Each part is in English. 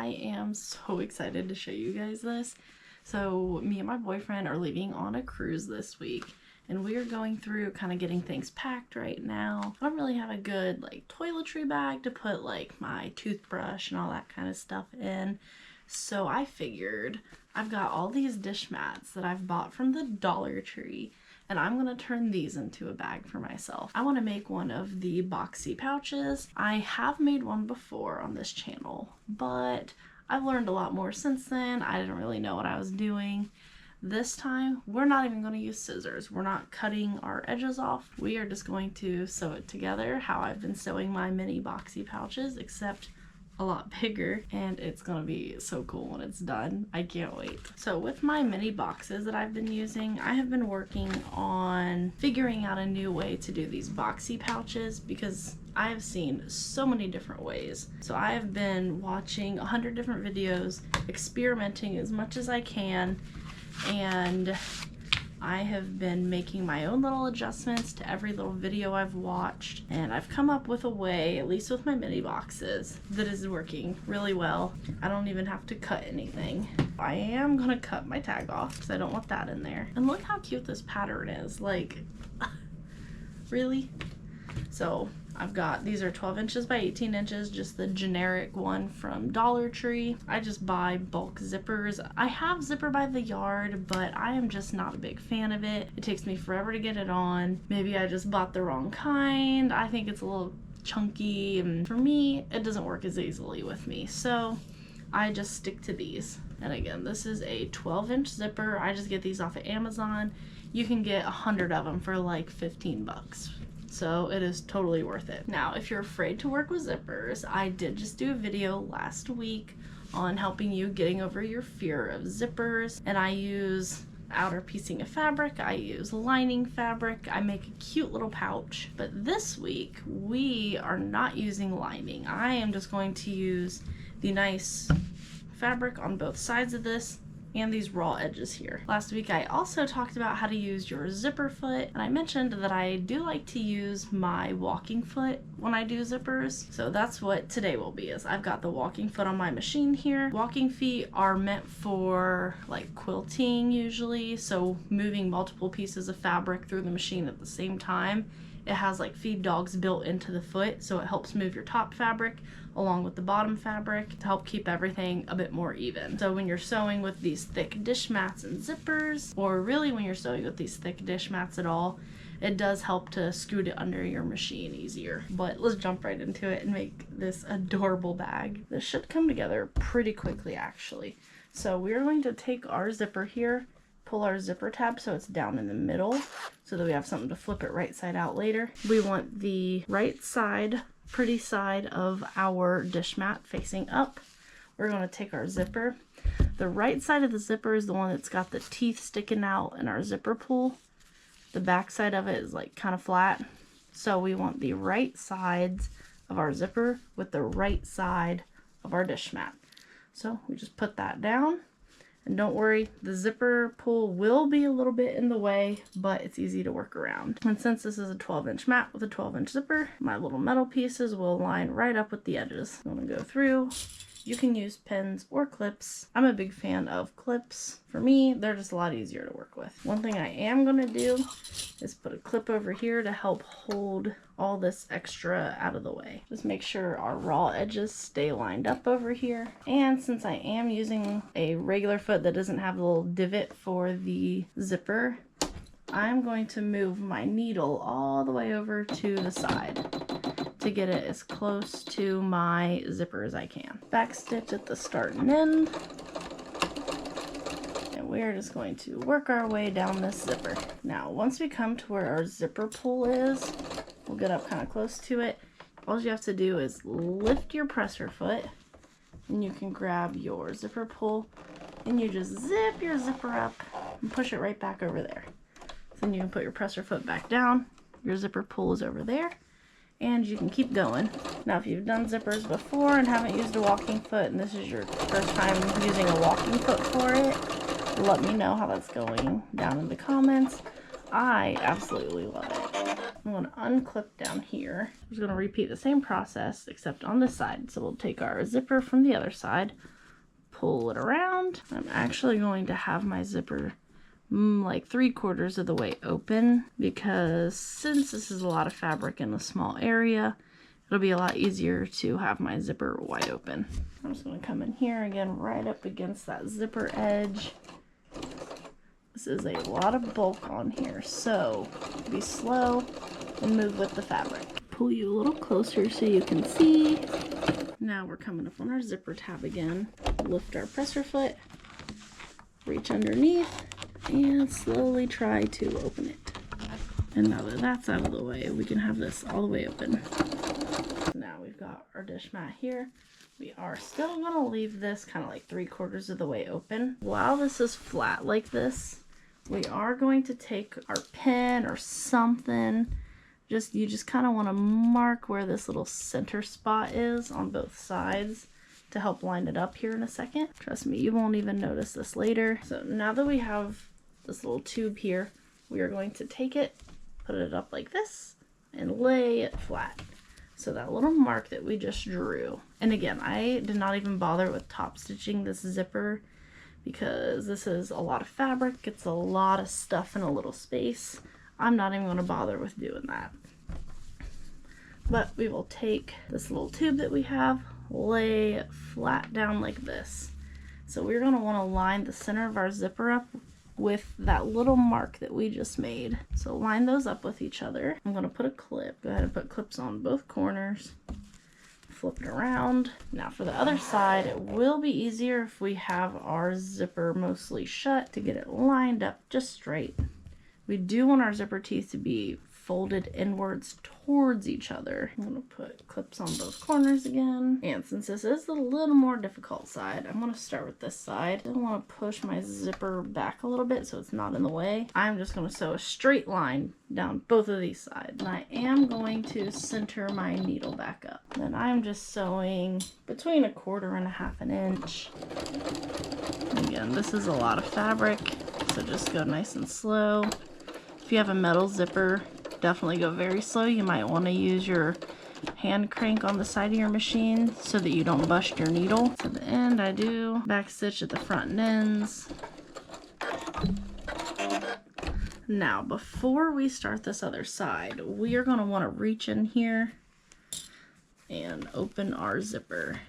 I am so excited to show you guys this. So me and my boyfriend are leaving on a cruise this week, and we are going through kind of getting things packed right now. I don't really have a good like toiletry bag to put like my toothbrush and all that kind of stuff in. So I figured I've got all these dish mats that I've bought from the Dollar Tree, and I'm gonna turn these into a bag for myself. I want to make one of the boxy pouches. I have made one before on this channel, but I've learned a lot more since then. I didn't really know what I was doing. This time, we're not even going to use scissors. We're not cutting our edges off. We are just going to sew it together how I've been sewing my mini boxy pouches, except a lot bigger, and it's gonna be so cool when it's done. I can't wait. So with my mini boxes that I've been using, I have been working on figuring out a new way to do these boxy pouches because I have seen so many different ways. So I have been watching 100 different videos, experimenting as much as I can, and I have been making my own little adjustments to every little video I've watched, and I've come up with a way, at least with my mini boxes, that is working really well. I don't even have to cut anything. I am gonna cut my tag off because I don't want that in there. And look how cute this pattern is, like, really? So I've got, these are 12 inches by 18 inches, just the generic one from Dollar Tree. I just buy bulk zippers. I have Zipper by the Yard, but I am just not a big fan of it. It takes me forever to get it on. Maybe I just bought the wrong kind. I think it's a little chunky, and for me, it doesn't work as easily with me. So I just stick to these. And again, this is a 12-inch zipper. I just get these off of Amazon. You can get 100 of them for like 15 bucks. So it is totally worth it. Now, if you're afraid to work with zippers, I did just do a video last week on helping you getting over your fear of zippers. And I use outer piecing of fabric, I use lining fabric, I make a cute little pouch. But this week, we are not using lining. I am just going to use the nice fabric on both sides of this and these raw edges here. Last week I also talked about how to use your zipper foot, and I mentioned that I do like to use my walking foot when I do zippers. So that's what today will be, is I've got the walking foot on my machine here. Walking feet are meant for like quilting usually, so moving multiple pieces of fabric through the machine at the same time. It has like feed dogs built into the foot, so it helps move your top fabric along with the bottom fabric to help keep everything a bit more even. So when you're sewing with these thick dish mats and zippers, or really when you're sewing with these thick dish mats at all, it does help to scoot it under your machine easier. But let's jump right into it and make this adorable bag. This should come together pretty quickly actually. So we're going to take our zipper here, pull our zipper tab so it's down in the middle so that we have something to flip it right side out later. We want the right side, pretty side of our dish mat facing up. We're going to take our zipper. The right side of the zipper is the one that's got the teeth sticking out in our zipper pull. The back side of it is like kind of flat. So we want the right sides of our zipper with the right side of our dish mat. So we just put that down. And don't worry, the zipper pull will be a little bit in the way, but it's easy to work around. And since this is a 12-inch mat with a 12-inch zipper, my little metal pieces will line right up with the edges. I'm gonna go through. You can use pins or clips. I'm a big fan of clips. For me, they're just a lot easier to work with. One thing I am gonna do is put a clip over here to help hold all this extra out of the way. Just make sure our raw edges stay lined up over here. And since I am using a regular foot that doesn't have a little divot for the zipper, I'm going to move my needle all the way over to the side to get it as close to my zipper as I can. Back stitch at the start and end. And we're just going to work our way down this zipper. Now, once we come to where our zipper pull is, we'll get up kind of close to it. All you have to do is lift your presser foot, and you can grab your zipper pull, and you just zip your zipper up and push it right back over there. Then you can put your presser foot back down. Your zipper pull is over there, and you can keep going. Now, if you've done zippers before and haven't used a walking foot, and this is your first time using a walking foot for it, let me know how that's going down in the comments. I absolutely love it. I'm going to unclip down here. I'm just going to repeat the same process except on this side. So we'll take our zipper from the other side, pull it around. I'm actually going to have my zipper like 3/4 of the way open, because since this is a lot of fabric in a small area, it'll be a lot easier to have my zipper wide open. I'm just going to come in here again, right up against that zipper edge. This is a lot of bulk on here, so be slow and move with the fabric. Pull you a little closer so you can see. Now we're coming up on our zipper tab again. Lift our presser foot, reach underneath, and slowly try to open it. And now that that's out of the way, we can have this all the way open. Now we've got our dish mat here. We are still going to leave this kind of like 3/4 of the way open. While this is flat like this, we are going to take our pen or something. You just kind of want to mark where this little center spot is on both sides to help line it up here in a second. Trust me, you won't even notice this later. So now that we have this little tube here, we are going to take it, put it up like this, and lay it flat. So that little mark that we just drew, and again, I did not even bother with top stitching this zipper because this is a lot of fabric, it's a lot of stuff in a little space. I'm not even going to bother with doing that. But we will take this little tube that we have, lay it flat down like this. So we're going to want to line the center of our zipper up with that little mark that we just made. So line those up with each other. I'm going to put a clip. Go ahead and put clips on both corners. Flip it around. Now for the other side, it will be easier if we have our zipper mostly shut to get it lined up just straight. We do want our zipper teeth to be folded inwards towards each other. I'm going to put clips on both corners again. And since this is the little more difficult side, I'm going to start with this side. I want to push my zipper back a little bit so it's not in the way. I'm just going to sew a straight line down both of these sides. And I am going to center my needle back up. Then I'm just sewing between 1/4 and 1/2 inch. Again, this is a lot of fabric, so just go nice and slow. If you have a metal zipper, definitely go very slow. You might want to use your hand crank on the side of your machine so that you don't bust your needle. To the end, I do back stitch at the front and ends. Now, before we start this other side, we are going to want to reach in here and open our zipper.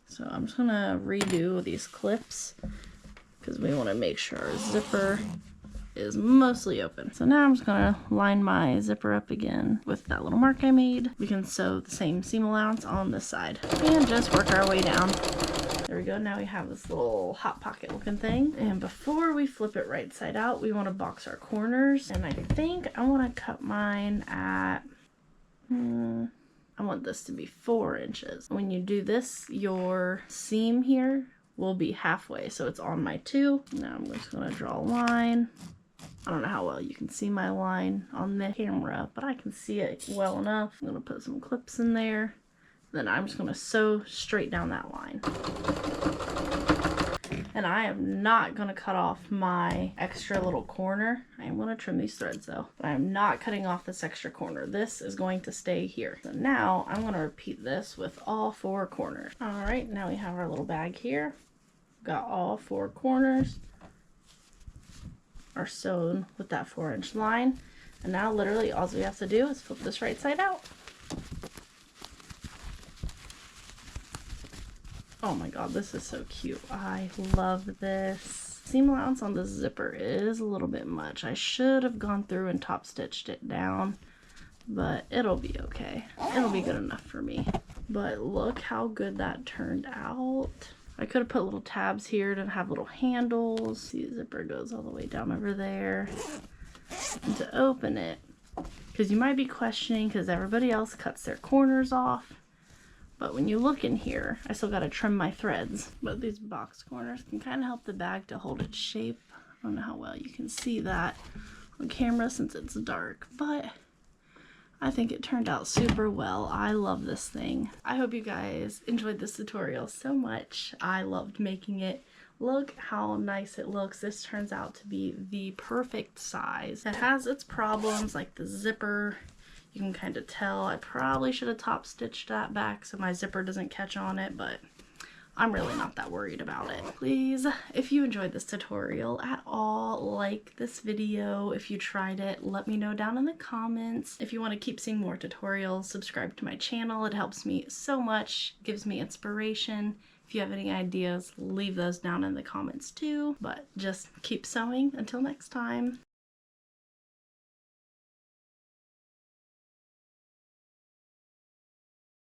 So I'm just going to redo these clips because we want to make sure our zipper is mostly open. So now I'm just going to line my zipper up again with that little mark I made. We can sew the same seam allowance on this side and just work our way down. There we go. Now we have this little hot pocket looking thing. And before we flip it right side out, we want to box our corners. And I think I want to cut mine at, I want this to be 4 inches. When you do this, your seam here will be halfway. So it's on my 2. Now I'm just going to draw a line. I don't know how well you can see my line on the camera, but I can see it well enough. I'm going to put some clips in there. Then I'm just going to sew straight down that line. And I am not going to cut off my extra little corner. I am going to trim these threads though. But I am not cutting off this extra corner. This is going to stay here. So now I'm going to repeat this with all 4 corners. All right, now we have our little bag here. Got all 4 corners are sewn with that 4-inch line. And now literally all we have to do is flip this right side out. Oh my god, this is so cute. I love this. Seam allowance on the zipper is a little bit much. I should have gone through and top stitched it down, but it'll be okay. It'll be good enough for me. But look how good that turned out. I could have put little tabs here to have little handles. See, the zipper goes all the way down over there. And to open it, because you might be questioning, because everybody else cuts their corners off. But when you look in here, I still got to trim my threads. But these box corners can kind of help the bag to hold its shape. I don't know how well you can see that on camera since it's dark, but I think it turned out super well. I love this thing. I hope you guys enjoyed this tutorial so much. I loved making it. Look how nice it looks. This turns out to be the perfect size. It has its problems like the zipper. You can kind of tell I probably should have top stitched that back so my zipper doesn't catch on it, but I'm really not that worried about it. Please, if you enjoyed this tutorial at all, like this video. If you tried it, let me know down in the comments. If you want to keep seeing more tutorials, subscribe to my channel. It helps me so much, gives me inspiration. If you have any ideas, leave those down in the comments too. But just keep sewing until next time.